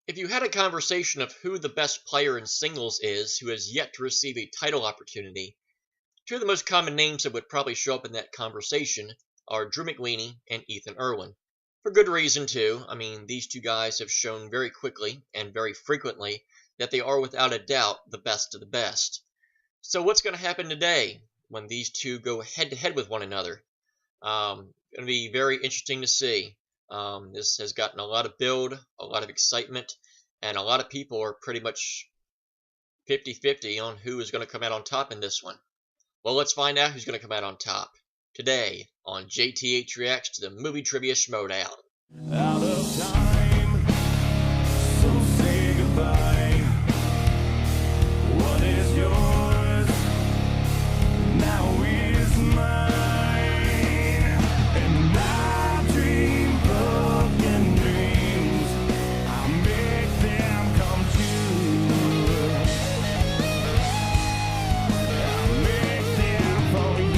If you had a conversation of who the best player in singles is who has yet to receive a title opportunity, two of the most common names that would probably show up in that conversation are Drew McWeeny and Ethan Erwin. For good reason, too. I mean, these two guys have shown very quickly and very frequently that they are without a doubt the best of the best. So what's going to happen today when these two go head-to-head with one another? Going to be very interesting to see. This has gotten a lot of build, a lot of excitement, and a lot of people are pretty much 50-50 on who is going to come out on top in this one. Well, let's find out who's going to come out on top today on JTH Reacts to the Movie Trivia Schmoedown. Out of time, so say goodbye. What is yours now is mine, and I dream broken dreams. I make them come true. I make them for you.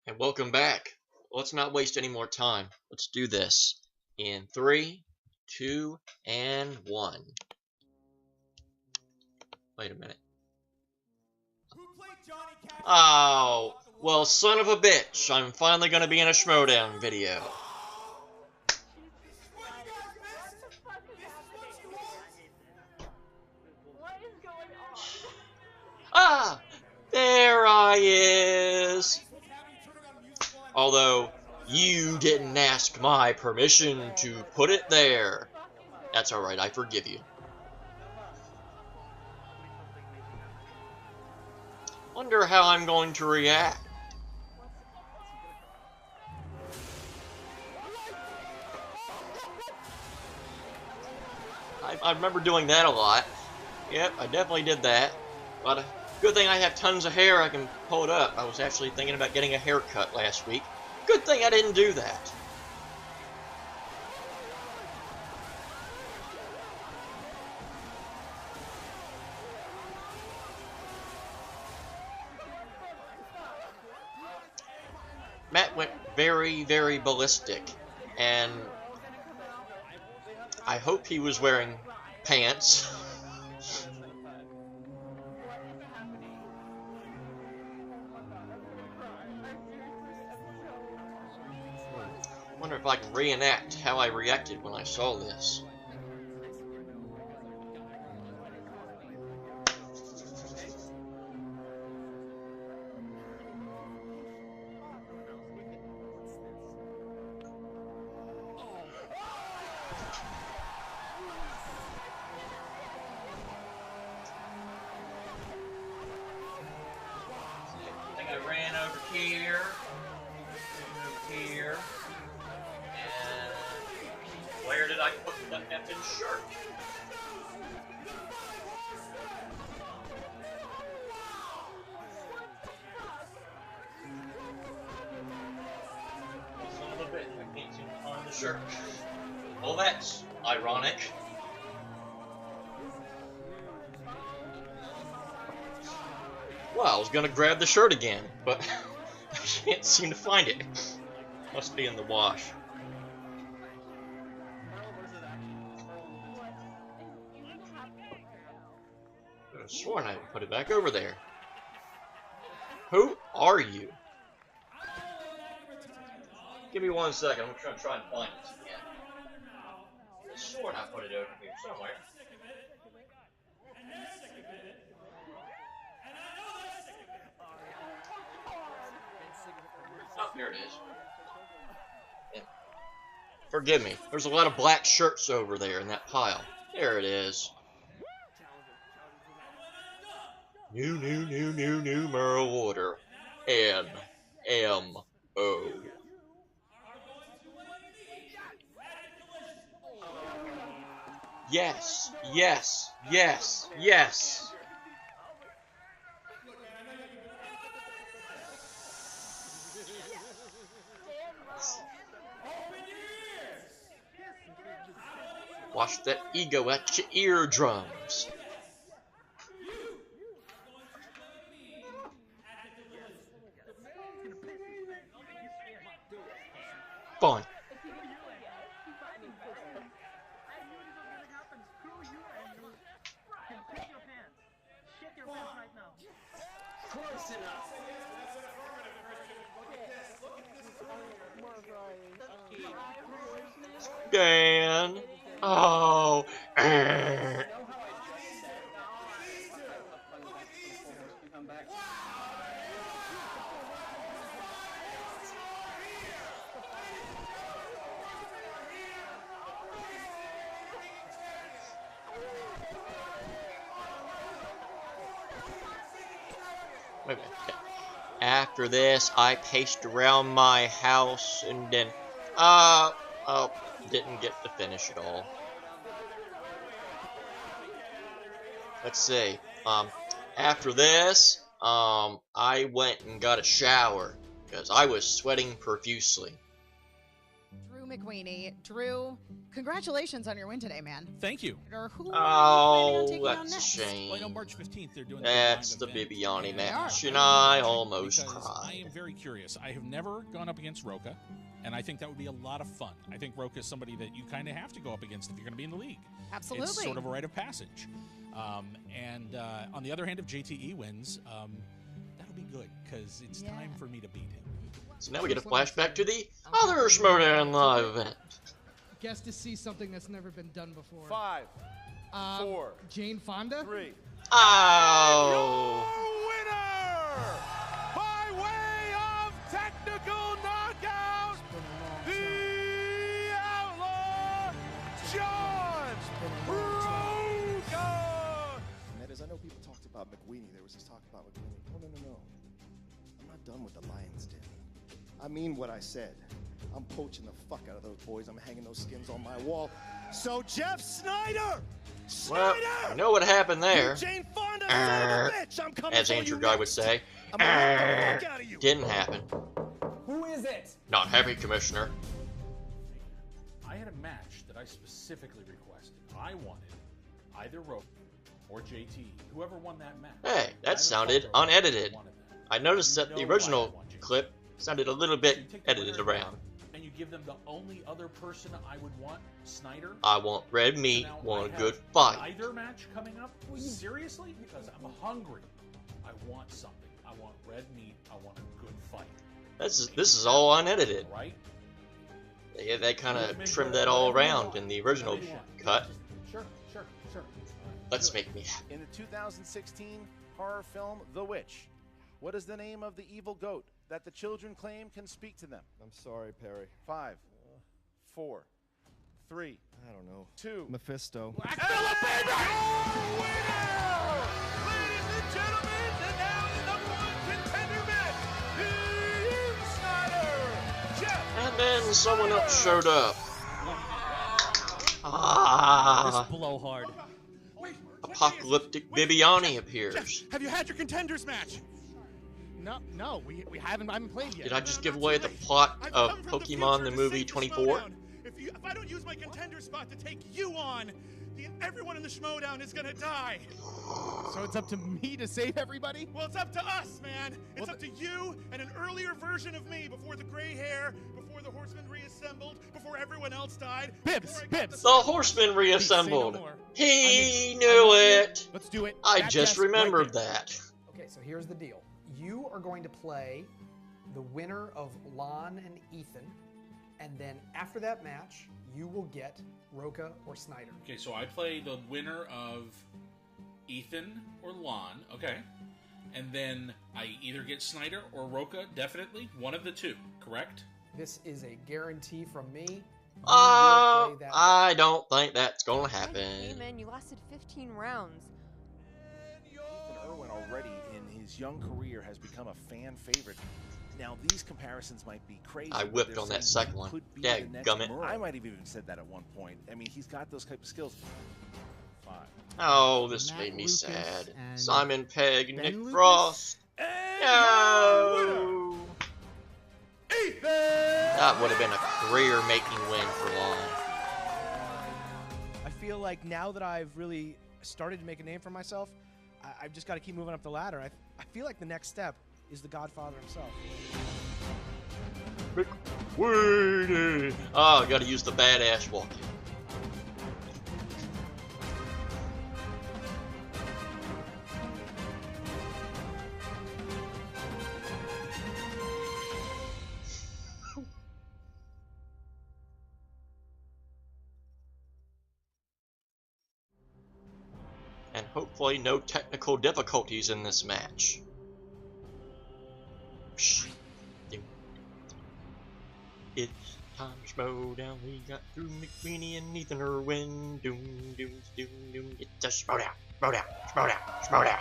And welcome back. Let's not waste any more time. Let's do this in 3, 2, and 1. Wait a minute. Oh, well, son of a bitch. I'm finally going to be in a Schmoedown video. Ah, there I is. Although, you didn't ask my permission to put it there. That's alright, I forgive you. Wonder how I'm going to react. I remember doing that a lot. Yep, I definitely did that. But good thing I have tons of hair, I can pull it up. I was actually thinking about getting a haircut last week. Good thing I didn't do that. Matt went very, very ballistic, and I hope he was wearing pants. Wonder if I can reenact how I reacted when I saw this. I think I ran over here, and where did I put the effing shirt? Son of a bitch, I can't seem to find the shirt. Well, that's ironic. Well, I was gonna grab the shirt again, but I can't seem to find it. Must be in the wash. I could have sworn I put it back over there. Who are you? Give me 1 second. I'm gonna try and find this again. I sworn I put it over here somewhere. Oh, here it is. Yeah. Forgive me. There's a lot of black shirts over there in that pile. There it is. New Merle order. NMO. Yes, yes, yes, yes. Wash that ego at your eardrums. Fun. Dan. Oh. Wait a minute. Okay. After this, I paced around my house and then, oh, didn't get to finish it all. Let's see. After this, I went and got a shower because I was sweating profusely. Drew McWeeny. Drew, congratulations on your win today, man. Thank you. Or who are you Oh, planning on taking on that's a next? shame. Well, I know March 15th they're doing That's the live event, Bibiani and match, They and are. I almost because I cried. am very curious. I have never gone up against Roca, and I think that would be a lot of fun. I think Roca is somebody that you kind of have to go up against if you're going to be in the league. Absolutely. It's sort of a rite of passage. On the other hand, if JTE wins, that'll be good because it's time for me to beat him. So now we get a flashback to the other Schmoedown live event. Guess to see something that's never been done before. 5, 4, Jane Fonda? 3. Oh. Winner by way of technical knockout, the Outlaw John Roca. That is, I know people talked about McWeeny. There was this talk about McWeeny. No. I'm not done with the Lion's Den. I mean what I said. I'm poaching the fuck out of those boys. I'm hanging those skins on my wall. So Jeff Snyder! Well, I know what happened there. Jane Fonda, son of a bitch! I'm coming As for Andrew you Guy would next. say. I'm gonna knock the fuck out of you. Didn't happen. Who is it? Not heavy, Commissioner. I had a match that I specifically requested. I wanted either Roca or JTE, whoever won that match. Hey, that Either sounded Roca or unedited. wanted that. I noticed that the You know original why I want JTE. clip sounded a little So bit you take the edited winner around. and you give them the only other person I would want, Snyder. I want red So meat, now want I a have good fight. Either match coming up? Seriously? Because I'm hungry. I want something. I want red meat. I want a good fight. This is all unedited. Right? They kind of trimmed that all around in the original cut. Sure. Let's make me happy. In the 2016 horror film The Witch, what is the name of the evil goat that the children claim can speak to them? I'm sorry, Perry. 5, 4, 3, I don't know. 2. Mephisto. Ladies and gentlemen, and now the number 1 contender match, the Snyder, Jeff. And then someone else showed up. This Ah, blowhard. apocalyptic Bibiani appears. Have you had your contenders match? No, we haven't played yet. Did I just give away the plot I've of come from Pokemon the the future to movie save the 24? Schmoedown. If I don't use my contender spot to take you on, everyone in the Schmoedown is gonna die. So it's up to me to save everybody? Well, it's up to us, man. It's up to you and an earlier version of me before the gray hair, before the horsemen reassembled, before everyone else died. Bibbs, before I got Bibbs. The Horseman reassembled. Say no more. He knew it. Let's do it. I That just desk right remembered there. that. Okay, so here's the deal. You are going to play the winner of Lon and Ethan, and then after that match, you will get Roca or Snyder. Okay, so I play the winner of Ethan or Lon, okay? And then I either get Snyder or Roca, definitely. One of the two, correct? This is a guarantee from me. You will I play that. don't think that's gonna Hey happen. man, you lasted 15 rounds. Ethan Erwin already in his young career has become a fan favorite. Now these comparisons might be crazy. I but whipped they're on that saying second he one. could be the next Dadgummit. Merle. I might have even said that at one point. I mean, he's got those type of skills. 5. Oh, this Matt made me Lucas sad. and Simon Pegg, Ben Nick Lucas? Frost. And No. Ethan! That would have been a career-making win for Lon. I feel like now that I've really started to make a name for myself, I've just got to keep moving up the ladder. I feel like the next step is the Godfather himself. McWeeny. Oh, gotta use the badass walking. hopefully no technical difficulties in this match. It's time to Schmoedown. We got Drew McWeeny and Ethan Erwin. Doom, doom, doom, doom. It's a Schmoedown, Schmoedown, Schmoedown, Schmoedown.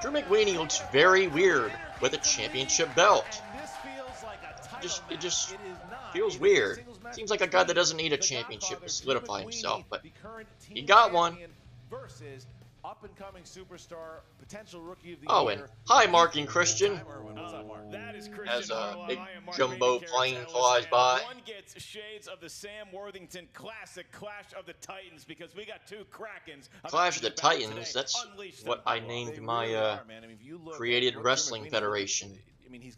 Drew McWeeny looks very weird with a championship belt. It just feels weird. Seems like a guy that doesn't need a championship to solidify himself, but he got one. Versus up-and-coming superstar, potential rookie of the Oh, year. and hi, Mark and Christian. That is Christian. As a big I am Mark jumbo Manning, plane Carousel flies Stand. by. One gets shades of the Sam Worthington classic Clash of the Titans because we got two Krakens. Clash of the Titans, that's what I named my created wrestling federation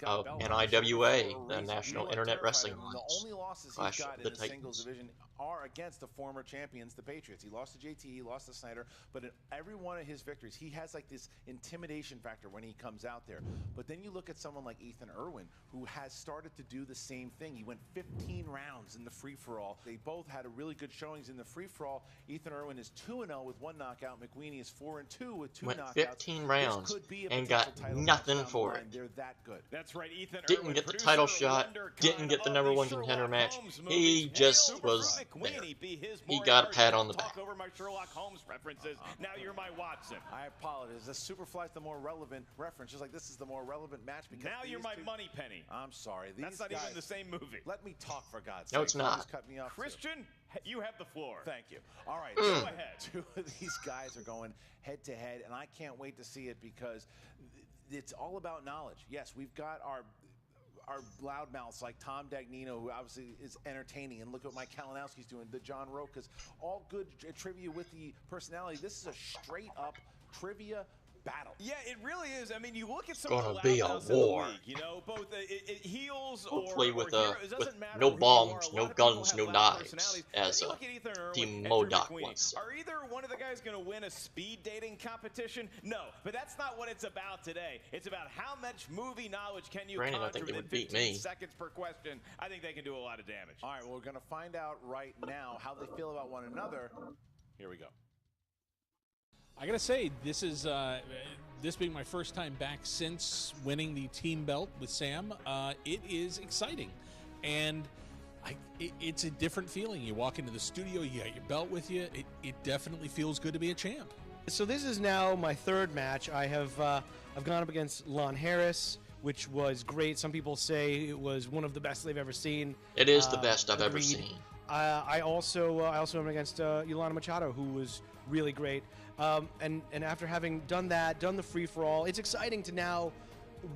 of NIWA, the National Internet Wrestling Alliance. The only losses Clash he's got of the in the singles Titans. division are against the former champions, the Patriots. He lost to JT, he lost to Snyder, but in every one of his victories, he has like this intimidation factor when he comes out there. But then you look at someone like Ethan Erwin, who has started to do the same thing. He went 15 rounds in the free-for-all. They both had a really good showings in the free-for-all. Ethan Erwin is 2-0 with one knockout. McWeeny is 4-2 with two Went knockouts. 15 rounds This could be a and potential got title nothing match down the for line. it. They're that good. That's right, Ethan Didn't Erwin, get the producer, title shot, wonder didn't get the of number one Sherlock contender match. Holmes He movies. just Hail was to there. McWeeny, be his He got a Moriarty. pat on the Talk back. over my Sherlock Holmes references. Now you're my Watson. I apologize. The Superfly's the more relevant reference. Just like this is the more relevant match because Now you're these my two- money penny. I'm sorry. These That's not guys, even the same movie. Let me talk for God's sake. No, it's You not. just cut me off. too. Christian, you have the floor. Thank you. All right. Go ahead. Two of these guys are going head to head, and I can't wait to see it because it's all about knowledge. Yes, we've got our loudmouths like Tom Dagnino, who obviously is entertaining, and look what Mike Kalinowski's doing, the John Rokas, all good trivia with the personality. This is a straight up trivia battle. Yeah, it really is. I mean, you look at some Gonna of the be a loudmouths in the war. league, you know, both heels Hopefully or with heroes. It doesn't with matter no who you are. bombs, A no lot of people guns, have no loud knives, personalities. as But you look at Ethan Erwin Team and Drew Modoc McWeeny. once said. Are either one of the guys going to win a speed dating competition? No, but that's not what it's about today. It's about how much movie knowledge can you Granted, I conjure think they within would beat 15 me. seconds per question. I think they can do a lot of damage. All right, well, we're going to find out right now how they feel about one another. Here we go. I gotta say, this is this being my first time back since winning the team belt with Sam. It is exciting, and it's a different feeling. You walk into the studio, you got your belt with you. It definitely feels good to be a champ. So this is now my third match. I've gone up against Lon Harris, which was great. Some people say it was one of the best they've ever seen. It is the best I've ever agreed. seen. I also went against Yolanda Machado, who was really great. And after having done that, done the free-for-all, it's exciting to now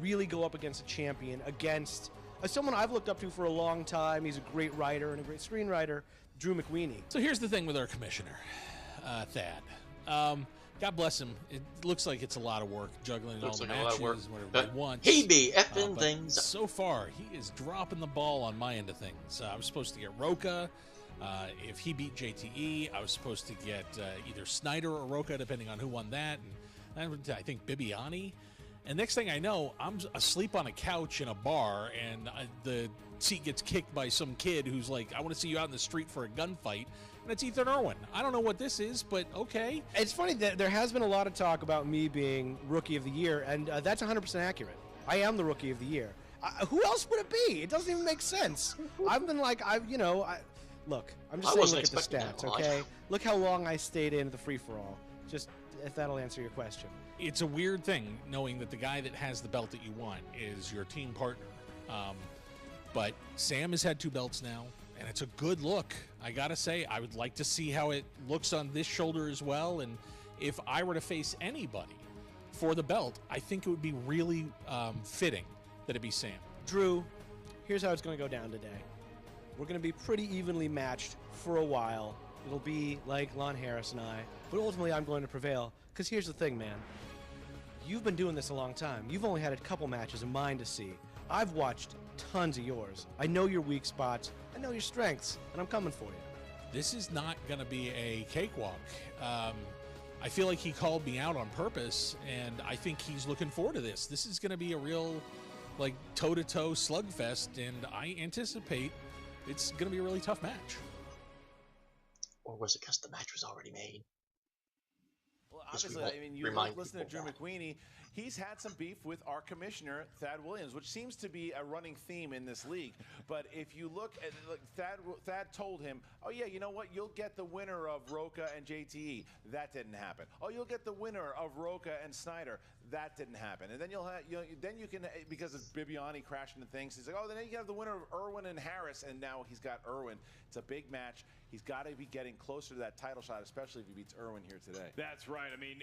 really go up against a champion, against someone I've looked up to for a long time. He's a great writer and a great screenwriter, Drew McWeeny. So here's the thing with our commissioner, Thad. God bless him. It looks like it's a lot of work juggling all Looks the like a lot matches, of work. whatever But he wants. he be effing But things up. so far, he is dropping the ball on my end of things. I was supposed to get Roka. If he beat JTE, I was supposed to get either Snyder or Roka, depending on who won that. And I think Bibiani. And next thing I know, I'm asleep on a couch in a bar, and the seat gets kicked by some kid who's like, I want to see you out in the street for a gunfight. And it's Ethan Erwin. I don't know what this is, but okay. It's funny that there has been a lot of talk about me being Rookie of the Year, and that's 100% accurate. I am the Rookie of the Year. Who else would it be? It doesn't even make sense. I've been like, look, I'm just saying, wasn't look at the expecting stats, that much. okay? Look how long I stayed in the free-for-all. Just, if that'll answer your question. It's a weird thing knowing that the guy that has the belt that you want is your team partner. But Sam has had 2 belts now, and it's a good look. I gotta say, I would like to see how it looks on this shoulder as well. And if I were to face anybody for the belt, I think it would be really fitting that it be Sam. Drew, here's how it's going to go down today. We're going to be pretty evenly matched for a while. It'll be like Lon Harris and I, but ultimately I'm going to prevail. Because here's the thing, man. You've been doing this a long time. You've only had a couple matches of mine to see. I've watched tons of yours. I know your weak spots. I know your strengths, and I'm coming for you. This is not going to be a cakewalk. I feel like he called me out on purpose, and I think he's looking forward to this. This is going to be a real, like, toe-to-toe slugfest, and I anticipate it's going to be a really tough match. Or was it because the match was already made? Well, Guess we obviously, won't I mean, you remind listen to Drew people of that. McWeeny. He's had some beef with our commissioner, Thad Williams, which seems to be a running theme in this league. But if you look at Thad told him, oh, yeah, you know what? You'll get the winner of Roca and JTE. That didn't happen. Oh, you'll get the winner of Roca and Snyder. That didn't happen. And then then you can, because of Bibiani crashing and things, he's like, oh, then you have the winner of Erwin and Harris. And now he's got Erwin. It's a big match. He's got to be getting closer to that title shot, especially if he beats Erwin here today. That's right. I mean,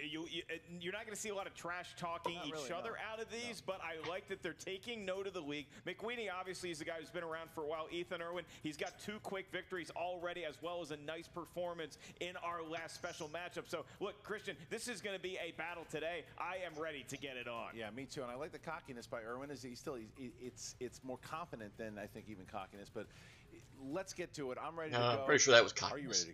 you're not going to see a lot of trash talking other out of these, but I like that they're taking note of the league. McWeeny obviously is a guy who's been around for a while. Ethan Erwin, he's got 2 quick victories already, as well as a nice performance in our last special matchup. So, look, Christian, this is going to be a battle today. I am ready to get it on. Yeah, me too. And I like the cockiness by Erwin. It's more confident than I think even cockiness, but let's get to it. I'm ready to go. I'm pretty sure that was cockiness. Are you ready to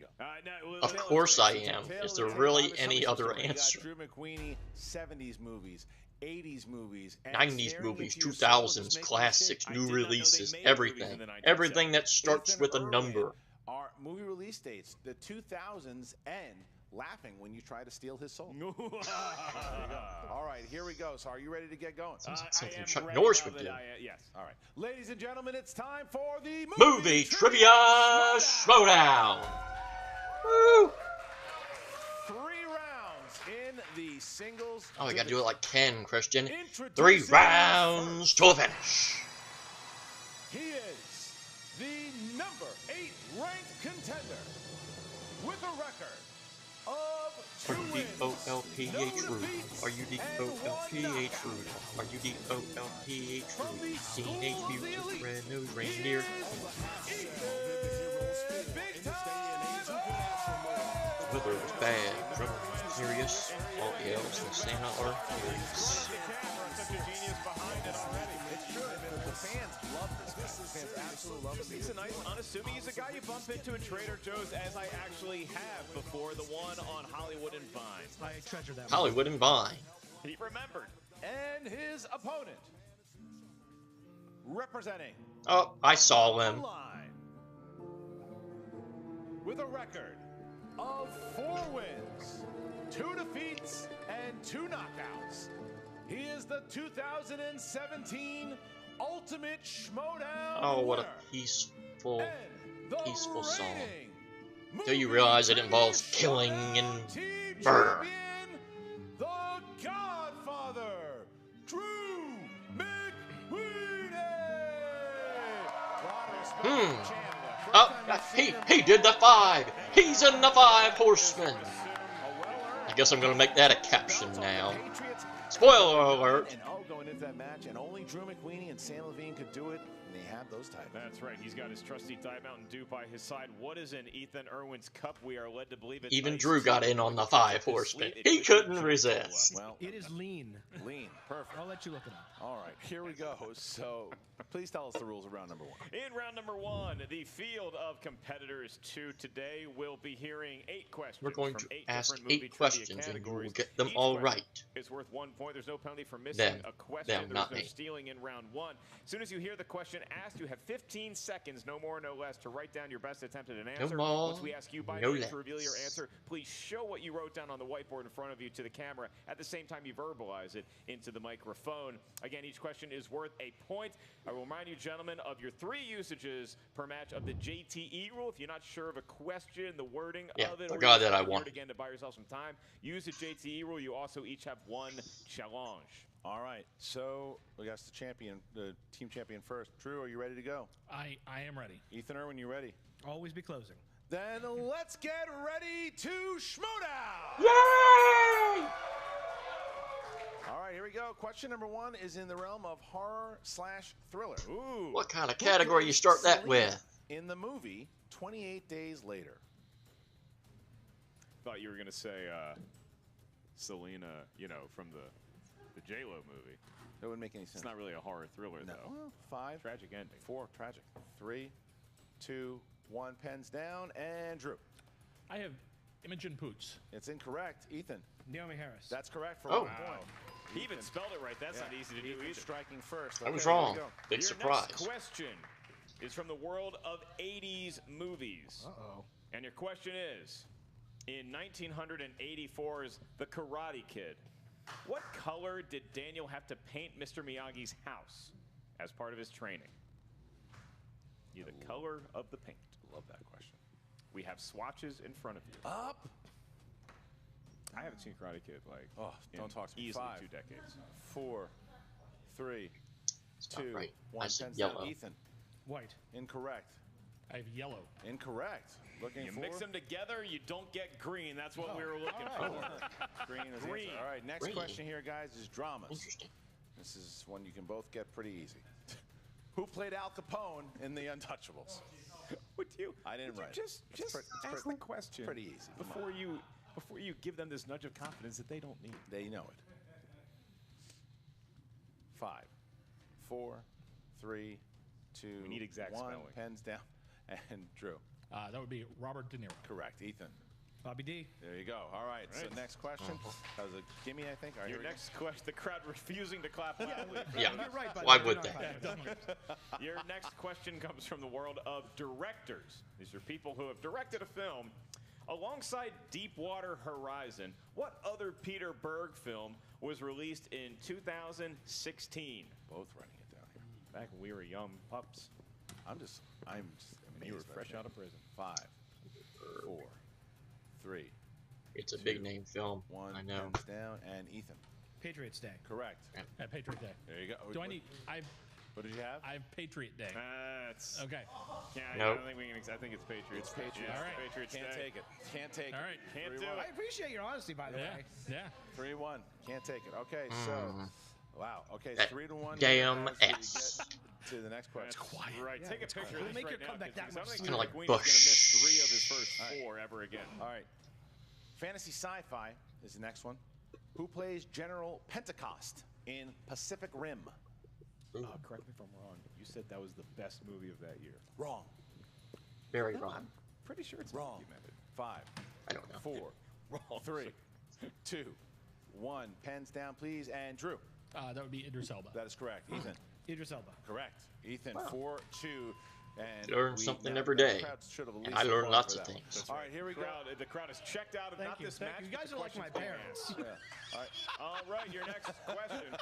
go? Of course I am. Is there really any other answer? Drew McWeeny, 70s movies, 80s movies, 90s movies, 2000s, classics, new releases, everything. Everything that starts with a number. Our movie release dates, the 2000s end. Laughing when you try to steal his soul. All right, here we go. So are you ready to get going? Something Chuck Norris would do. Yes. All right. Ladies and gentlemen, it's time for the Movie Trivia Schmoedown. Woo! 3 rounds in the singles. Oh, we gotta do it like Ken, Christian. 3 rounds to a finish. He is the number 8 ranked contender with a record of 2 wins. R-U-D-O-L-P-H Rude. R-U-D-O-L-P-H Rude. R-U-D-O-L-P-H Rude. Teenage Mutant Red-Nosed Reindeer. Whether it was bad, drunk, serious, all the elves in Santa are furious. Fans love this. Fans absolutely love this. He's a nice, unassuming. He's a guy you bump into at Trader Joe's, as I actually have before, the one on Hollywood and Vine. I treasure that. Hollywood and Vine. He remembered. And his opponent, representing. Oh, I saw him. With a record of 4 wins, 2 defeats, and 2 knockouts. He is the 2017 Ultimate Schmoedown. Oh, what a winner. peaceful The song. reigning Till you realize it involves killing and Team murder. Champion, the Godfather, Drew McWeeny. Oh, he did the 5. He's in the 5 Horsemen. I guess I'm gonna make that a caption now. Spoiler alert. And all going into that match, and only Drew McWeeny and Sam Levine could do it, and they have those titles. That's right. He's got his trusty Diet Mountain Dew by his side. What is in Ethan Irwin's cup? We are led to believe it's Even ice Drew got tea. in on the 5 Horsemen. He couldn't resist. Well, It is lean. lean. Perfect. I'll let you look it up. All right, here we go. So, please tell us the rules of round number 1. In round number 1, the field of competitors 2 today will be hearing 8 questions. We're going from to 8 ask different movie 8 trivia questions and we will categories. get them Each all question right. It's worth 1 point. There's no penalty for missing Them. a question. Them, There's not no me. stealing in round 1. As soon as you hear the question asked, you have 15 seconds, no more, no less, to write down your best attempt at an answer. more, Once we ask you by no name less. to reveal your answer, please show what you wrote down on the whiteboard in front of you to the camera. At the same time, you verbalize it into the microphone. Again, each question is worth a point. I will remind you, gentlemen, of your 3 usages per match of the JTE rule. If you're not sure of a question, the wording of it, or forgot you that I hear won. it again to buy yourself some time, use the JTE rule. You also each have 1 challenge. All right, so we got the champion, the team champion first. Drew, are you ready to go? I am ready. Ethan Irwin, you ready? Always be closing. Then let's get ready to Schmoedown! Yay! All right, here we go. Question number 1 is in the realm of horror/thriller. Ooh. What kind of category you start that with? In the movie, 28 Days Later. Thought you were going to say Selena, you know, from the J-Lo movie. That wouldn't make any sense. It's not really a horror thriller, No. though. Well, 5, Tragic ending. 4, tragic. 3, 2, 1, pens down, and Drew. I have Imogen Poots. It's incorrect. Ethan. Naomi Harris. That's correct for Oh. 1 point. He even spelled it right. That's not easy to do Ethan either. striking first. I was Okay, here we wrong. go. Big Your surprise. next question is from the world of 80s movies. Uh-oh. And your question is, in 1984's The Karate Kid, what color did Daniel have to paint Mr. Miyagi's house as part of his training? The color of the paint. Love that question. We have swatches in front of you. Up. I haven't seen Karate Kid Don't talk to me. easily 5, 2 decades. 4, 3, It's not 2, right. 1. I said Pens down. yellow. Ethan. White. Incorrect. I have yellow. Incorrect. Looking You for mix them together, you don't get green. That's what we were looking all for. right. Green is the Green. answer. All right, next Green. question here, guys, is dramas. Interesting. This is one you can both get pretty easy. Who played Al Capone in The Untouchables? Would you? I didn't write it. Just ask the question pretty easy. Come before you give them this nudge of confidence that they don't need. They know it. 5, 4, 3, 2, We need exact 1. spelling. Pens down. And Drew. That would be Robert De Niro. Correct. Ethan. Bobby D. There you go. All right. So next question. That was a gimme, I think. All right, Your here we go. next question, the crowd refusing to clap loudly. Yeah. You're right, by the Why way, would we're they? not fighting. Your next question comes from the world of directors. These are people who have directed a film. Alongside Deepwater Horizon, what other Peter Berg film was released in 2016? Both writing it down here. Back when we were young pups. I'm just You were amazed by fresh that. out of prison. 5, 4, 3, It's a big name film. 1. I know. Pens down. And Ethan. Patriots Day. Correct. At Patriot Day. There you go. Do I need? What did you have? I have Patriot Day. That's Okay. Yeah, I Nope. don't think we can. I think it's Patriots. It's Patriots. Yeah, All right. Patriots Can't Day. take it. Can't take All it. right. Can't do 3-1. I it. appreciate your honesty, by the Yeah. way. Yeah. 3-1. Can't take it. Okay, so wow. Okay, That 3-1. damn As we ass. get to the next question. That's right. Take a picture of It'll this make right your now, comeback that 'cause I don't much think Kinda like McWeeney's going to miss Bush. 3 of his first 4 ever again. All right. Fantasy sci-fi is the next one. Who plays General Pentecost in Pacific Rim? Correct me if I'm wrong. You said that was the best movie of that year. Wrong. Very wrong. Pretty sure it's Wrong. documented. 5, I don't know. 4, 3, 2, 1. Pens down, please. And Drew. That would be Idris Elba. That is correct. Ethan. Idris Elba. Correct. Ethan. 4-2. And Learn we something now- every the day. crowd should have at And least I learn won lots for of that one. things. All right, here we go. The crowd is checked out of Thank not you. this Thank match. you. You but guys the are like my questions going parents. Yeah. All right. All right, your next question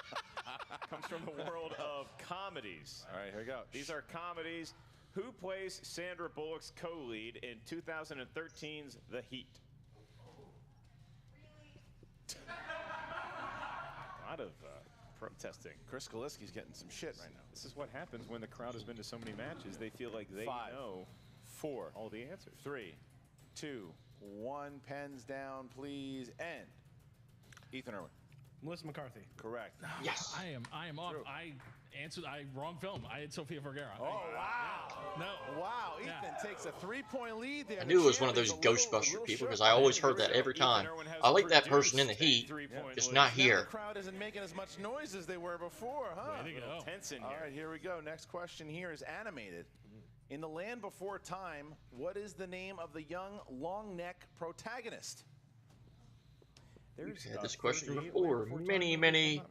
comes from the world of comedies. All right, here we go. These are comedies. Who plays Sandra Bullock's co-lead in 2013's The Heat? A lot of protesting. Chris Galiski's getting some shit right now. This is what happens when the crowd has been to so many matches. They feel like they 5, know 4, all the answers. 3, 2, 1. Pens down, please. And Ethan Erwin. Melissa McCarthy. Correct. Yes. I am off. Drew. I answered. Wrong film. I had Sofia Vergara. Oh, wow. No. Wow. Ethan Yeah. takes a 3-point lead there. I The knew it was one of champ those is a little Ghostbuster people shook. because I always Here heard we that go. every Ethan time. Erwin has I like that person in the produced a heat, 3-point just lead. not Now here. the crowd isn't making as much noise as they were before, huh? Way to go. Tense in All here. right, here we go. Next question here is animated. In The Land Before Time, what is the name of the young long neck protagonist? We've had this question before, many Yeah,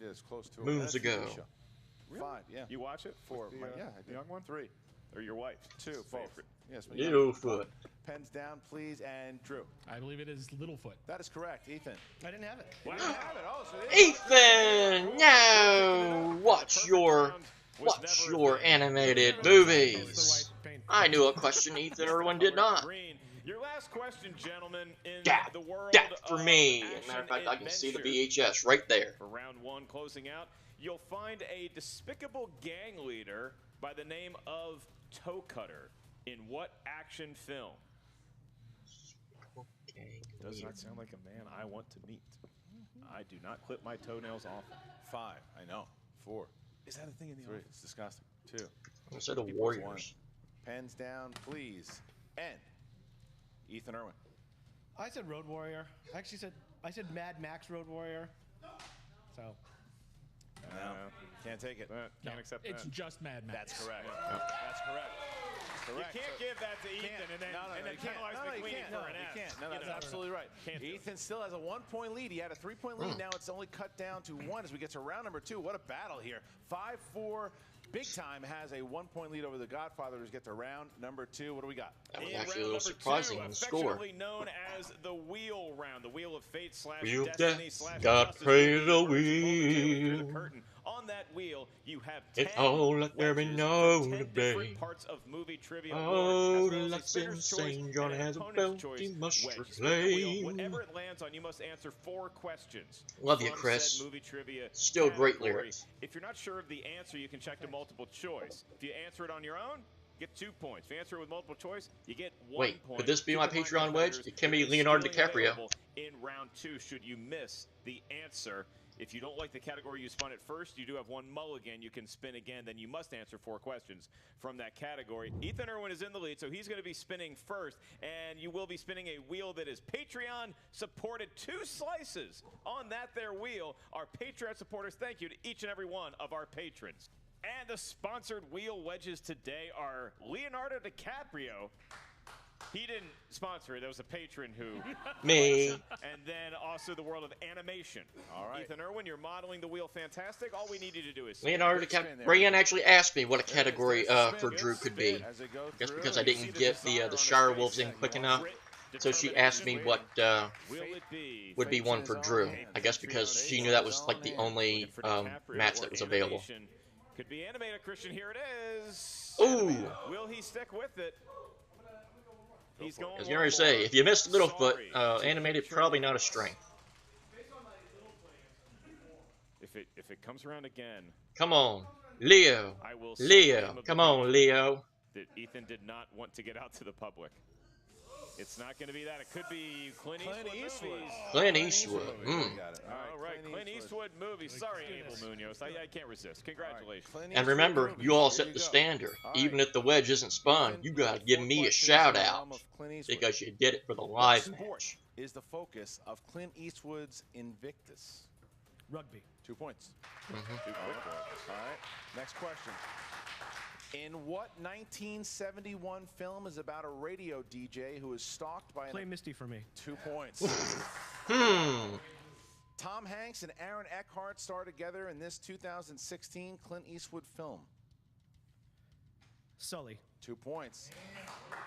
it's close to moons it. ago. 5, yeah. You watch it? 4, With the, yeah, I did. young one? 3, Or your wife? 2, both. Favorite. Yes, my Littlefoot. Pens down, please, and Drew. I believe it is Littlefoot. That is correct, Ethan. I didn't have it. You didn't have it. Oh, so it is- Ethan, no! Watch your animated movies. I knew a question Ethan Erwin did not. Green. Your last question, gentlemen, in That the world for of me. As a action matter of fact, I can see the adventure. VHS right there. For round 1 closing out, you'll find a despicable gang leader by the name of Toe Cutter. In what action film? Does not sound like a man I want to meet. I do not clip my toenails often. 5, I know. 4, Is that a thing in the 3, office? it's disgusting. 2, I said the 1. Warriors. Pens down, please. And Ethan Erwin. I said Road Warrior. I actually said Mad Max Road Warrior. So No. Can't take it. Can't accept It's that. just Mad Max. That's correct. That's correct. You can't give that to Ethan and then penalize McWeeny for an F. You can't. No, that's absolutely right. Ethan still has a 1-point lead. He had a 3-point lead. Now it's only cut down to 1 as we get to round number 2. What a battle here. 5-4. Big Time has a 1-point lead over the Godfathers. Get to round number 2. What do we got? That was actually a little surprising in the score. Affectionately known as the Wheel Round, the Wheel of Fate / Wheel Destiny death, / God Justice. praise the Wheel. wheel. On that wheel, you have 10 It's all like there be wedges no from 10 debate. different parts of movie trivia. Oh, lore, as well as a that's spinner's insane. choice John and an has a opponent's belt choice he must wedge. You spin the wheel. reclaim. Whatever it lands on, you must answer 4 questions. Love you, from Chris. said movie trivia Still great category. lyrics. If you're not sure of the answer, you can check to multiple choice. If you answer it on your own, get 2 points. If you answer it with multiple choice, you get 1 Wait, point. could this be Keep my in mind, Patreon wedge? competitors, It can be there is Leonardo skilling DiCaprio. available in round 2 should you miss the answer. If you don't like the category you spun at first, you do have 1 mulligan. You can spin again, then you must answer 4 questions from that category. Ethan Erwin is in the lead, so he's going to be spinning first, and you will be spinning a wheel that is Patreon-supported. 2 slices on that there wheel. Our Patreon supporters, thank you to each and every one of our patrons. And the sponsored wheel wedges today are Leonardo DiCaprio. He didn't sponsor it. That was a patron who. Me. And then also the world of animation. All right. Ethan Erwin, you're modeling the wheel fantastic. All we need you to do is spin. Leonardo DiCaprio. Brian actually asked me what a category for Drew could be. I guess because I didn't get the Shire Wolves in quick enough. So she asked me what would be one for Drew. I guess because she knew that was like the only match that was available. Could be animated, Christian. Here it is. Ooh. Will he stick with it? He's going. I was going to say, if you missed Littlefoot, animated probably not a strength. If it comes around again. Come on, Leo. Leo, come on, Leo. That Ethan did not want to get out to the public. It's not going to be that. It could be Clint Eastwood. Clint Eastwood. All right, Clint Eastwood movies. Sorry, Abel Munoz. I can't resist. Congratulations. And remember, you all set the standard. Even if the wedge isn't spun, you got to give me a shout out because you did it for the live match. Is the focus of Clint Eastwood's Invictus? Rugby. 2 points. 2 quick points. All right. Next question. In what 1971 film is about a radio DJ who is stalked by Play Misty for me. 2 points. Tom Hanks and Aaron Eckhart star together in this 2016 Clint Eastwood film. Sully. 2 points.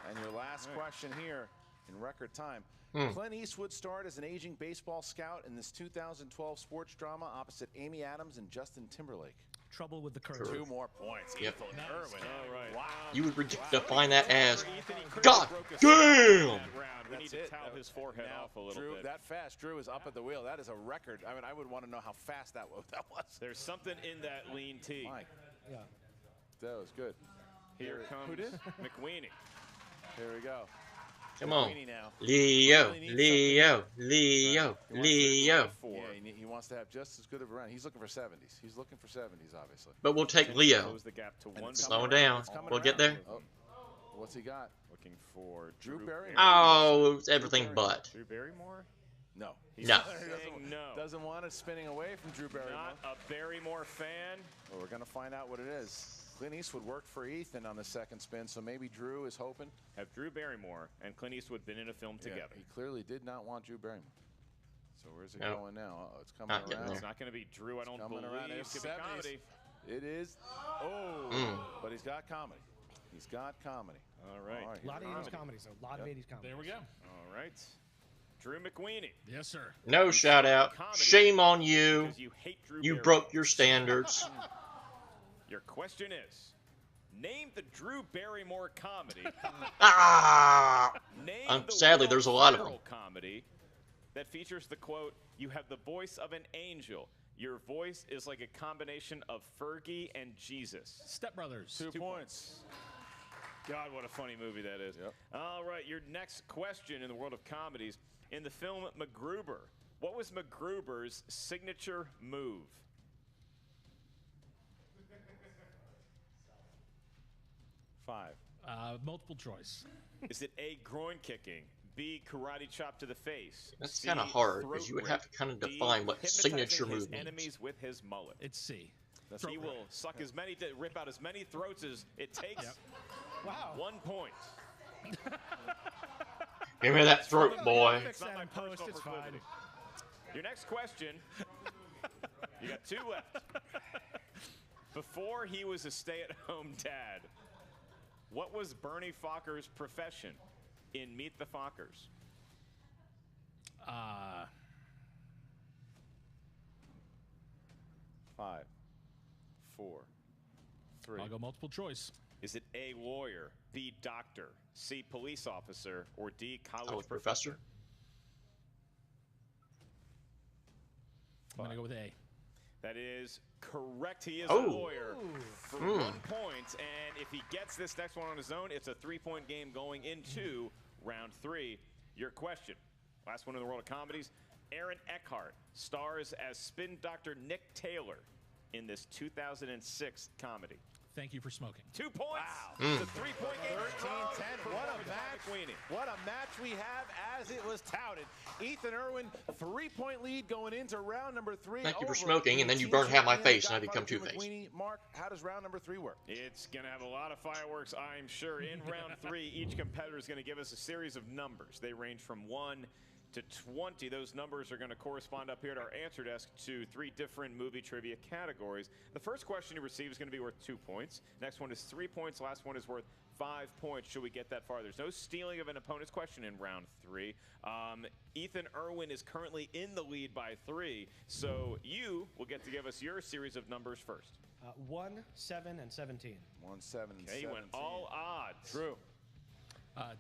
And your last question here in record time. Clint Eastwood starred as an aging baseball scout in this 2012 sports drama opposite Amy Adams and Justin Timberlake. Trouble with the Curve. 2 more points. Yep. Ethan Erwin. All right. Wow. You would define that as, God damn! We need to towel his forehead off a little Drew, bit. that fast. Drew is up at the wheel. That is a record. I mean, I would want to know how fast that was. There's something in that lean tee. Mike. Yeah. That was good. Here comes Who did? McWeeny. Here we go. Come on. Now. Leo, Leo, Leo, Leo. Yeah, he wants to have just as good of a round. He's looking for 70s. He's looking for 70s, obviously. But we'll take Leo. Close the gap to 1. Slow down. We'll get there. Oh. What's he got? Looking for Drew Barrymore. Oh, it's everything but. Drew Barrymore? No. No. Doesn't want it spinning away from Drew Barrymore. Not a Barrymore fan. Well, we're going to find out what it is. Clint Eastwood worked for Ethan on the second spin, so maybe Drew is hoping. Have Drew Barrymore and Clint Eastwood been in a film together? He clearly did not want Drew Barrymore. So where's it Nope. going now? Uh-oh, it's coming Not getting around. there. It's not going to be Drew, I don't believe. It's It could be comedy. It is. Oh, but he's got comedy. He's got comedy. All right. A lot of 80s comedies, though. A lot of 80s comedies. There we go. All right. Drew McWeeny. Yes, sir. No shout out. Shame on you. Because you hate Drew You Barrymore. broke your standards. Your question is, name the Drew Barrymore comedy. Name the Sadly, there's a lot of them. Will Ferrell comedy that features the quote, "You have the voice of an angel. Your voice is like a combination of Fergie and Jesus." Step Brothers. 2 points. God, what a funny movie that is. Yep. All right, your next question in the world of comedies. In the film MacGruber, what was MacGruber's signature move? Five. Multiple choice. Is it A, groin kicking, B, karate chop to the face? That's C, kind of hard because throat you would rip, have to kind of D, define what hypnotizing signature his move means. enemies with his mullet. It's C. He will suck as many, rip out as many throats as it takes. Wow. 1 point. Give me that throat, boy. Fix that in post. It's fine. Your next question. You got 2 left. Before he was a stay-at-home dad, what was Bernie Focker's profession in Meet the Fockers? 5, 4, 3. I'll go multiple choice. Is it A, lawyer, B, doctor, C, police officer, or D, college professor? I'm going to go with A. That is correct. He is Oh. a lawyer for 1 point. And if he gets this next one on his own, it's a 3-point game going into round 3. Your question. Last one in the world of comedies. Aaron Eckhart stars as spin doctor Nick Taylor in this 2006 comedy. Thank you for smoking. 2 points. Wow. It's a 3-point game. 13-10. What a match. What a match we have as it was touted. Ethan Erwin, 3-point lead going into round number 3. Thank you for smoking, and then you burn half my face, and I become Two-Face. Mark, how does round number 3 work? It's going to have a lot of fireworks, I'm sure. In round 3, each competitor is going to give us a series of numbers. They range from 1 to 20. Those numbers are going to correspond up here at our answer desk to 3 different movie trivia categories. The first question you receive is going to be worth 2 points. Next one is 3 points. Last one is worth 5 points should we get that far. There's no stealing of an opponent's question in round 3. Ethan Erwin is currently in the lead by 3, so you will get to give us your series of numbers first. 1, 7, and 17. 1, 7, and 17. Okay, you went all odds. Drew.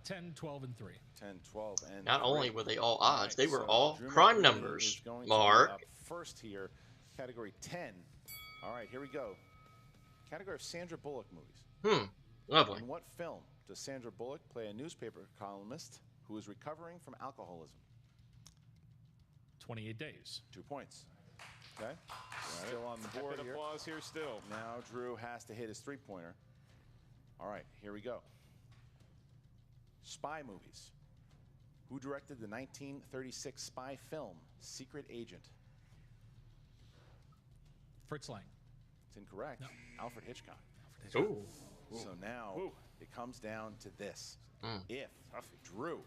10, 12, and 3. 10, 12, and Not 3. only were they all odds, they were so all Drew prime McWeeny numbers. is going to be Mark. up first here, category 10. All right, here we go. Category of Sandra Bullock movies. Lovely. In what film does Sandra Bullock play a newspaper columnist who is recovering from alcoholism? 28 days. 2 points. Okay. Still on the board here. Applause here still. Now Drew has to hit his 3-pointer. All right, here we go. Spy movies. Who directed the 1936 spy film Secret Agent? Fritz Lang. It's incorrect. No. Alfred Hitchcock. Ooh. So now it comes down to this. If Drew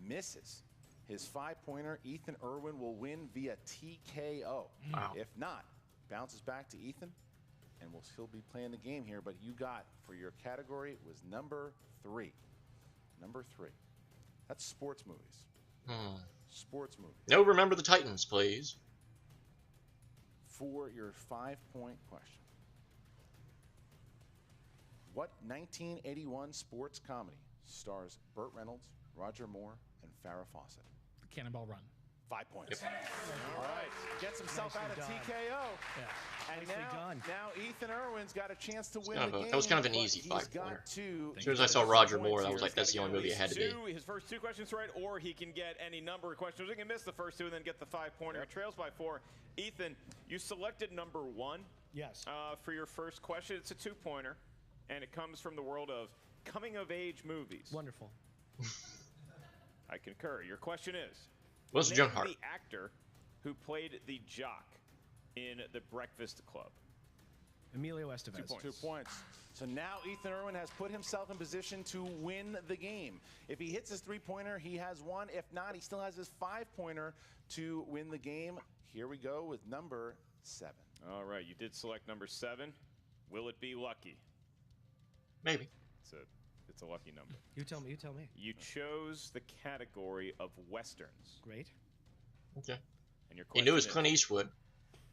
misses his 5-pointer, Ethan Erwin will win via TKO. Wow. If not, bounces back to Ethan, and we'll still be playing the game here. But you got, for your category, was number 3. Number 3. That's sports movies. Sports movies. No, remember the Titans, please. For your 5-point question. What 1981 sports comedy stars Burt Reynolds, Roger Moore, and Farrah Fawcett? Cannonball Run. 5 points. All right. Gets himself out of TKO. And now Ethan Erwin's got a chance to win the game. That was kind of an easy but he's 5-pointer. got to- As soon as I saw Roger Moore, I was like, that's the only movie it had to be. His first 2 questions right, or he can get any number of questions. He can miss the first 2 and then get the 5-pointer. He trails by 4. Ethan, you selected number 1. Yes. For your first question. It's a 2-pointer, and it comes from the world of coming-of-age movies. Wonderful. I concur. Your question is, What's name Joan Hart? the actor who played the jock in The Breakfast Club? Emilio Estevez. 2 points. 2 points. So now Ethan Erwin has put himself in position to win the game. If he hits his 3-pointer, he has 1. If not, he still has his 5-pointer to win the game. Here we go with number 7. All right, you did select number 7. Will it be lucky? Maybe. It's a lucky number. You tell me. You tell me. You chose the category of westerns. Great. Okay. And your You question knew it was is, Clint Eastwood.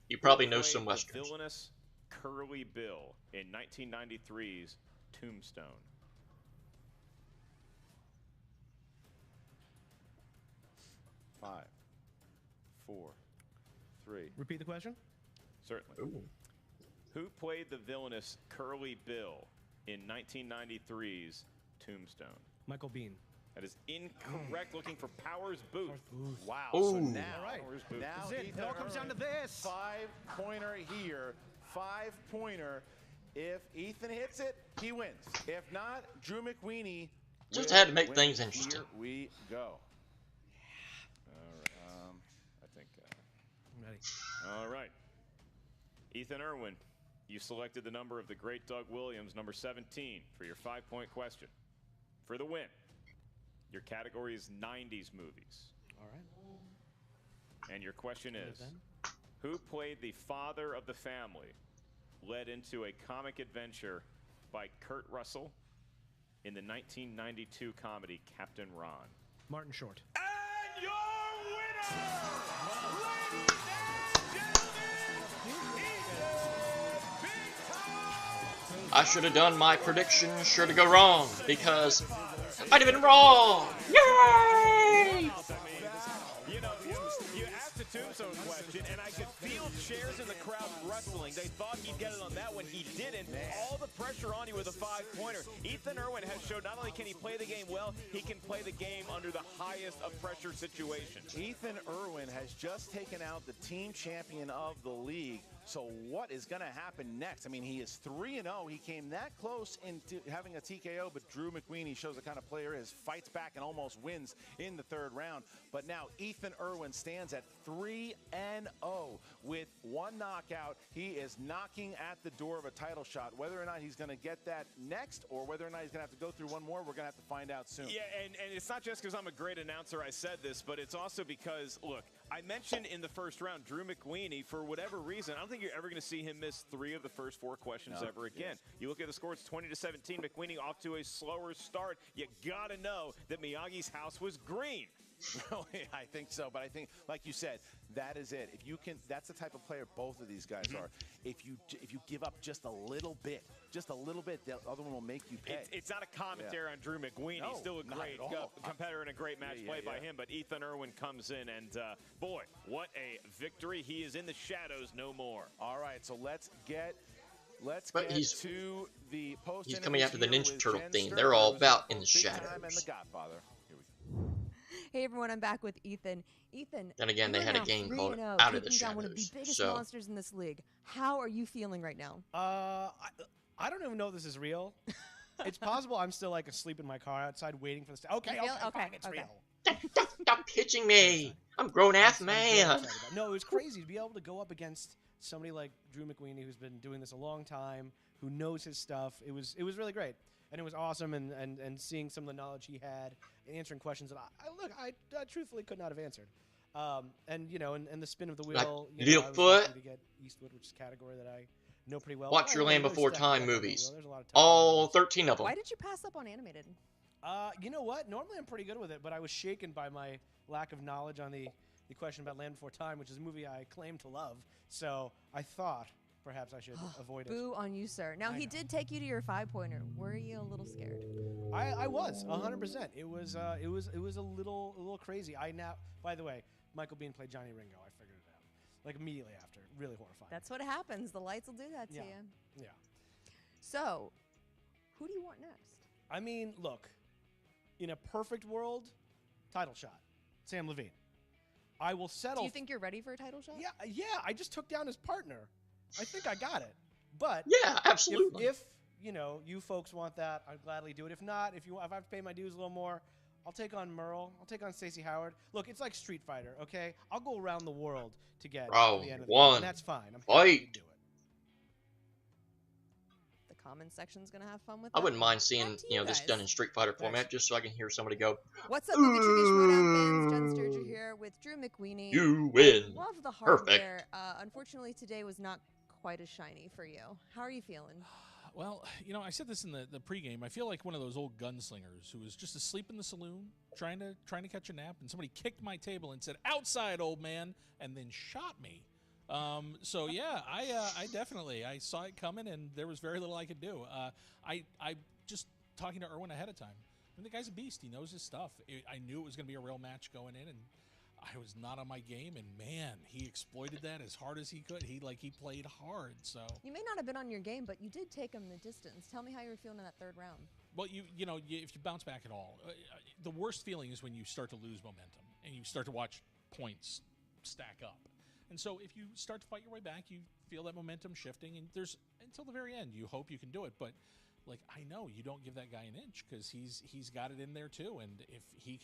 You probably who know played some the westerns. villainous Curly Bill in 1993's Tombstone. Five, 4, 3. Repeat the question. Certainly. Ooh. Who played the villainous Curly Bill in 1993's Tombstone? Michael Biehn. That is incorrect. Looking for Powers Booth. Wow. Ooh. So now, Powers Booth. now This is it. Ethan It all comes down to Erwin, this. 5-pointer here. 5-pointer. If Ethan hits it, he wins. If not, Drew McWeeny Just will had to make win. things interesting. Here we go. All right. I think. I'm ready. All right. Ethan Erwin, You selected the number of the great Doug Williams, number 17, for your 5-point question. For the win, your category is 90s movies. All right. And your question is, who played the father of the family led into a comic adventure by Kurt Russell in the 1992 comedy Captain Ron? Martin Short. And your winner, ladies and gentlemen, I should have done my prediction sure to go wrong, because I'd have been wrong! Yay! You know, you asked the Tombstone question, and I could feel chairs in the crowd rustling. They thought he'd get it on that one. He didn't. All the pressure on you with a 5-pointer. Ethan Erwin has showed not only can he play the game well, he can play the game under the highest of pressure situations. Ethan Erwin has just taken out the team champion of the league. So what is going to happen next? I mean, he is 3-0. He came that close into having a TKO, but Drew McWeeny shows the kind of player he is, fights back and almost wins in the 3rd round. But now Ethan Erwin stands at 3-0 with 1 knockout. He is knocking at the door of a title shot. Whether or not he's going to get that next or whether or not he's going to have to go through one more, we're going to have to find out soon. Yeah, and it's not just because I'm a great announcer I said this, but it's also because, look, I mentioned in the 1st round, Drew McWeeny, for whatever reason, I don't think you're ever going to see him miss 3 of the first 4 questions ever again. Yes. You look at the score, it's 20-17. McWeeny off to a slower start. You got to know that Miyagi's house was green. Really, I think so, but I think, like you said, that is it. If you can, that's the type of player both of these guys are. If you give up just a little bit, the other one will make you pay. It's not a commentary on Drew McWeeny. No, Still a great competitor and a great match play by him. But Ethan Erwin comes in, and boy, what a victory! He is in the shadows no more. All right, so let's get to the post. He's coming after the Ninja Turtle theme. They're all about in the shadows. And the Godfather. Here we go. Hey everyone, I'm back with Ethan. Ethan. Then again, they had a game called 3-0, Out of the taking down one of the Shadows. biggest So monsters in this league. How are you feeling right now? I don't even know if this is real. It's possible I'm still like asleep in my car outside waiting for this. Okay, fine, it's real. Stop pitching me. I'm a grown-ass man. No, it was crazy to be able to go up against somebody like Drew McWeeny, who's been doing this a long time, who knows his stuff. It was really great. And it was awesome, and seeing some of the knowledge he had, and answering questions that I truthfully could not have answered. And you know, and the spin of the wheel. Like, you know, I was Littlefoot. lucky to get Eastwood, which is a category that I know pretty well. Watch Your Land Before Time movies. There's a lot of All 13 of them. Why did you pass up on animated? You know what? Normally I'm pretty good with it, but I was shaken by my lack of knowledge on the question about Land Before Time, which is a movie I claim to love. So I thought perhaps I should avoid it. Boo on you, sir. Now, he did take you to your 5-pointer. Were you a little scared? I was 100%. It was a little crazy. By the way, Michael Biehn played Johnny Ringo. I figured it out like immediately after. Really horrifying. That's what happens. The lights will do that to you. Yeah. So, who do you want next? I mean, look, in a perfect world, title shot, Sam Levine. I will settle. Do you think you're ready for a title shot? Yeah. I just took down his partner. I think I got it. But yeah, absolutely. If you know you folks want that, I'd gladly do it. If not, if I have to pay my dues a little more, I'll take on Merle. I'll take on Stacey Howard. Look, it's like Street Fighter, okay? I'll go around the world to get to the end of the game, and that's fine. I'm happy to do it. The comment section's gonna have fun with I that. wouldn't mind seeing this done in Street Fighter format, just so I can hear somebody go. What's up, movie trivia Schmoedown fans? Jen Sturger here with Drew McWeeny. You win. Love the hardware. Perfect. Unfortunately, today was not quite as shiny for you. How are you feeling? Well, I said this in the pregame. I feel like one of those old gunslingers who was just asleep in the saloon, trying to catch a nap, and somebody kicked my table and said, "Outside, old man," and then shot me. So yeah, I definitely saw it coming, and there was very little I could do. I just talking to Erwin ahead of time. I mean, the guy's a beast. He knows his stuff. I knew it was going to be a real match going in, and I was not on my game, and man, he exploited that as hard as he could. He played hard. So you may not have been on your game, but you did take him the distance. Tell me how you were feeling in that 3rd round. Well, if you bounce back at all, the worst feeling is when you start to lose momentum and you start to watch points stack up. And so if you start to fight your way back, you feel that momentum shifting, and there's until the very end, you hope you can do it. But I know you don't give that guy an inch because he's got it in there too, and if he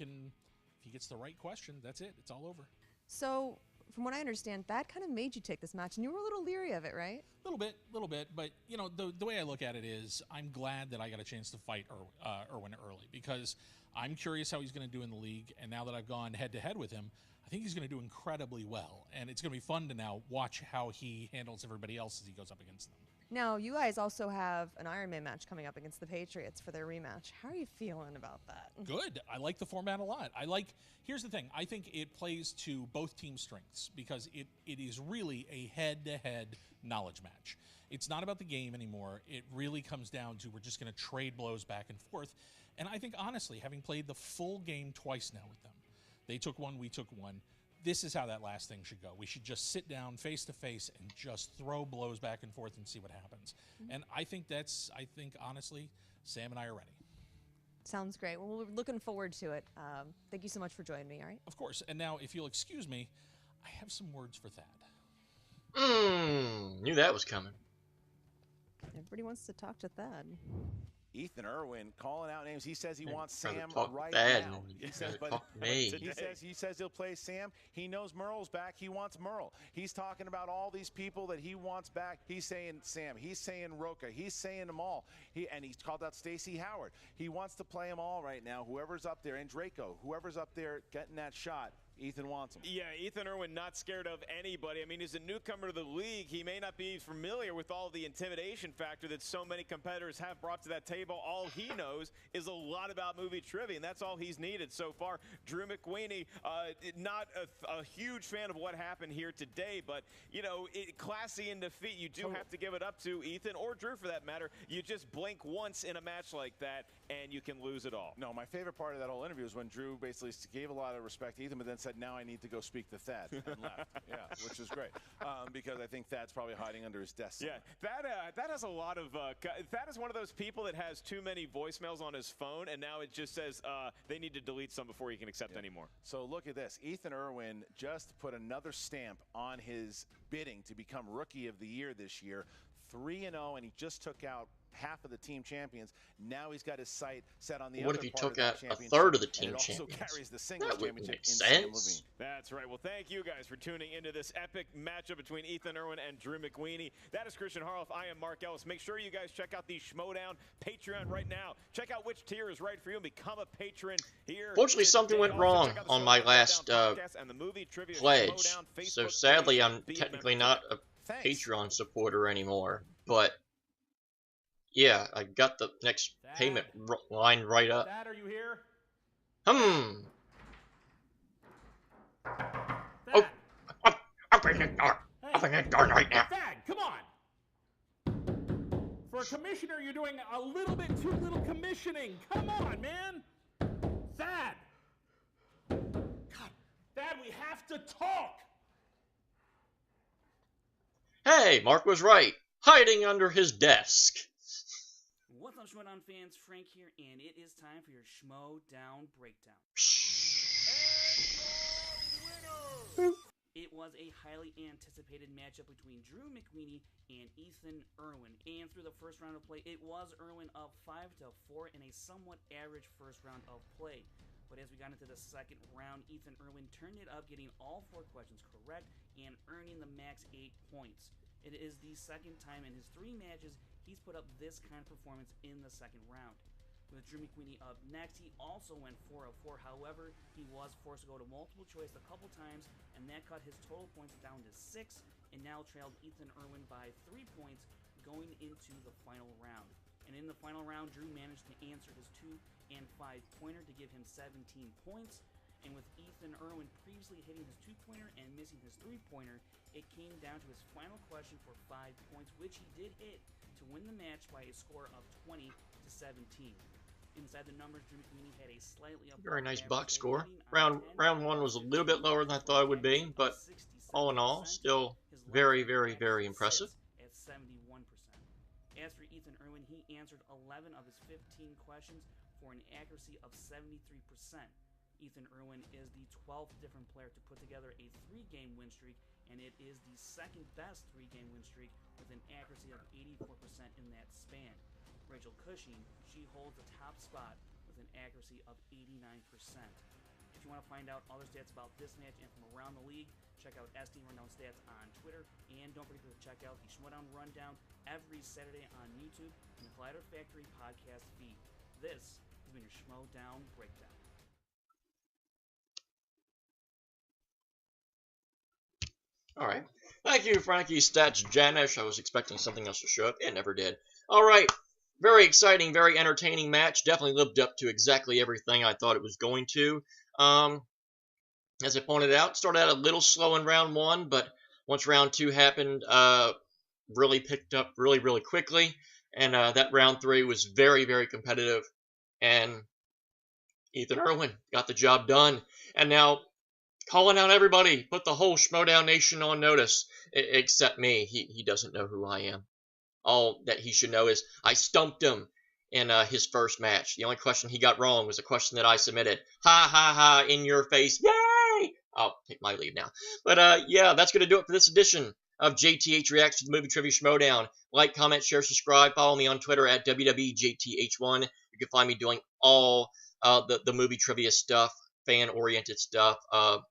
gets the right question, that's it. It's all over. So, from what I understand, that kind of made you take this match, and you were a little leery of it, right? A little bit. But, you know, the way I look at it is I'm glad that I got a chance to fight Erwin early because I'm curious how he's going to do in the league. And now that I've gone head-to-head with him, I think he's going to do incredibly well. And it's going to be fun to now watch how he handles everybody else as he goes up against them. Now, you guys also have an Iron Man match coming up against the Patriots for their rematch. How are you feeling about that? Good. I like the format a lot. Here's the thing. I think it plays to both team strengths because it is really a head-to-head knowledge match. It's not about the game anymore. It really comes down to we're just going to trade blows back and forth. And I think, honestly, having played the full game twice now with them, they took one, we took one. This is how that last thing should go. We should just sit down face to face and just throw blows back and forth and see what happens. And I think honestly, Sam and I are ready. Sounds great. Well, we're looking forward to it. Thank you so much for joining me, all right? Of course. And now, if you'll excuse me, I have some words for Thad. Knew that was coming. Everybody wants to talk to Thad. Ethan Erwin calling out names. He says he wants Trying to Sam talk right bad now. and He says, talk to me. he says he'll play Sam. He knows Merle's back. He wants Merle. He's talking about all these people that he wants back. He's saying Sam. He's saying Roca. He's saying them all. And he's called out Stacey Howard. He wants to play them all right now. Whoever's up there, and Draco, whoever's up there getting that shot, Ethan wants him. Yeah, Ethan Erwin not scared of anybody. I mean, he's a newcomer to the league. He may not be familiar with all the intimidation factor that so many competitors have brought to that table. All he knows is a lot about movie trivia, and that's all he's needed so far. Drew McWeeny, not a huge fan of what happened here today, but, you know, classy in defeat. You do have to give it up to Ethan, or Drew for that matter. You just blink once in a match like that, and you can lose it all. No, my favorite part of that whole interview is when Drew basically gave a lot of respect to Ethan, but then said, now I need to go speak to Thad, and left. Yeah, which is great, because I think Thad's probably hiding under his desk somewhere. Yeah, that has a lot of, Thad is one of those people that has too many voicemails on his phone, and now it just says they need to delete some before he can accept any more. So look at this. Ethan Erwin just put another stamp on his bidding to become Rookie of the Year this year. 3-0, and he just took out half of the team champions. Now he's got his sight set on the What other if he part took of out the a championship, third of the team and it also champions? carries the singles That wouldn't championship make in Sam sense. Levine. That's right. Well, thank you guys for tuning into this epic matchup between Ethan Erwin and Drew McWeeny. That is Christian Harloff. I am Mark Ellis. Make sure you guys check out the Schmoedown Patreon right now. Check out which tier is right for you and become a patron here. Fortunately, something went wrong on my last pledge, so sadly I'm technically not a Patreon supporter anymore, but yeah, I got the next payment line right up. Dad, are you here? Oh, open the door. Open the door right now. Dad, come on. For a commissioner, you're doing a little bit too little commissioning. Come on, man. Thad. God, Dad, we have to talk. Hey, Mark was right. Hiding under his desk. What's up, Schmoedown fans? Frank here, and it is time for your Schmoedown breakdown. It was a highly anticipated matchup between Drew McWeeny and Ethan Erwin, and through the first round of play, it was Erwin up 5-4 in a somewhat average first round of play. But as we got into the second round, Ethan Erwin turned it up, getting all 4 questions correct and earning the max 8 points. It is the second time in his 3 matches he's put up this kind of performance in the second round. With Drew McWeeny up next, he also went 4 of 4. However, he was forced to go to multiple choice a couple times, and that cut his total points down to 6, and now trailed Ethan Erwin by 3 points going into the final round. And in the final round, Drew managed to answer his 2 and 5 pointer to give him 17 points. And with Ethan Erwin previously hitting his 2-pointer and missing his 3-pointer, it came down to his final question for 5 points, which he did hit to win the match by a score of 20-17. Inside the numbers, Drew McWeeny had a slightly up. Very nice box score. Round 1 was a little bit lower than I thought it would be, but all in all, still very, very, very impressive. At 71%. As for Ethan Erwin, he answered 11 of his 15 questions for an accuracy of 73%. Ethan Erwin is the 12th different player to put together a 3-game win streak, and it is the second best 3-game win streak with an accuracy of 84% in that span. Rachel Cushing, she holds the top spot with an accuracy of 89%. If if you want to find out other stats about this match and from around the league, check out SD Rundown Stats on Twitter. And don't forget to check out the Schmoedown Rundown every Saturday on YouTube and the Collider Factory podcast feed. This has been your Schmoedown Breakdown. All right. Thank you, Frankie Stats Janish. I was expecting something else to show up. It never did. All right. Very exciting, very entertaining match. Definitely lived up to exactly everything I thought it was going to. As I pointed out, started out a little slow in round 1, but once round 2 happened, really picked up really quickly. And that round 3 was very, very competitive. And Ethan Erwin got the job done. And now, calling out everybody, put the whole Schmoedown Nation on notice, except me. He doesn't know who I am. All that he should know is I stumped him in his first match. The only question he got wrong was a question that I submitted. Ha ha ha, in your face. Yay! I'll take my leave now. But yeah, that's going to do it for this edition of JTH Reacts to the Movie Trivia Schmoedown. Like, comment, share, subscribe. Follow me on Twitter at WWJTH1. You can find me doing all the movie trivia stuff, fan-oriented stuff.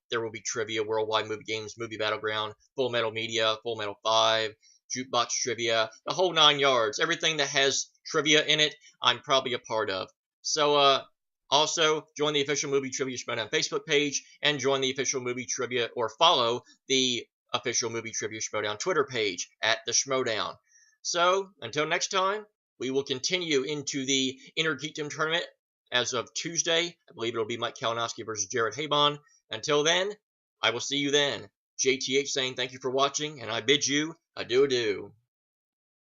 There will be trivia, Worldwide Movie Games, Movie Battleground, Full Metal Media, Full Metal 5, Jukebox Trivia, the whole 9 yards. Everything that has trivia in it, I'm probably a part of. So, also, join the official Movie Trivia Schmoedown Facebook page, and join the official Movie Trivia, or follow the official Movie Trivia Schmoedown Twitter page at the Schmoedown. So, until next time, we will continue into the Inner Geekdom Tournament as of Tuesday. I believe it'll be Mike Kalinowski versus Jared Habon. Until then, I will see you then. JTH saying thank you for watching, and I bid you adieu.